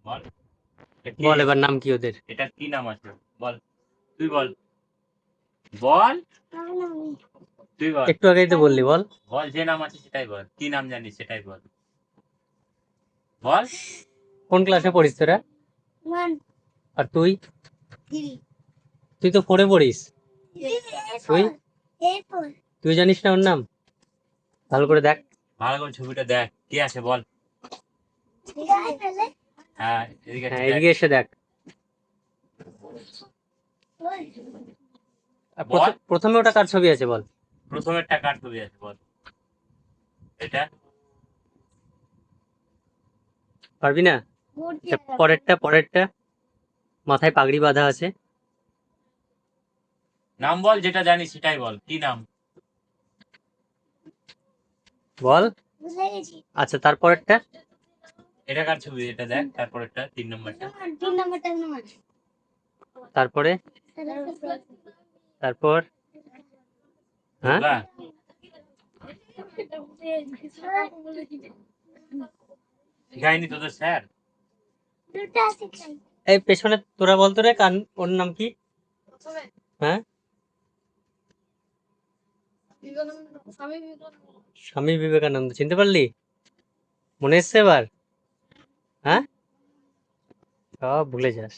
বল বল এবার নাম কি ওদের? এটা কি নাম আছে বল, তুই বল, বল তুই বল, একটু আগেই তো বললি, বল। বল যে নাম আছে সেটাই বল, কি নাম জানিস সেটাই বল, বল। কোন ক্লাসে পড়িস তোরা? আর তুই? তুই তো 4-এ পড়িস। তুই তুই জানিস না ওর নাম? ভালো করে দেখ। ভালো করে ছবিটা দেখ, কে আছে বল। হ্যাঁ এদিকে হ্যাঁ, একটু দেখ। এদিকে এসে দেখ। আর বল প্রথমে ওটা কার ছবি আছে বল? প্রথমেরটা কার ছবি আছে বল, এটা পারবি না? পরেরটা মাথায় পাগড়ি বাঁধা আছে। নাম বল, যেটা জানিস সেটাই বল, কি নাম বল। আচ্ছা, তারপরেরটা? এটা কার ছবি, এটা দেখ, তারপরেরটা 3 নম্বরটা। তারপরে? তারপর? হ্যাঁ, দুর্গা। শিখায়নি তোদের স্যার? এই পেছনে তোরা বলতো রে, কান ওর নাম কি? হ্যাঁ, স্বামী বিবেকানন্দ। চিনতে পারলি? মনে এসছে এবার? হ্যাঁ, সব ভুলে যাস।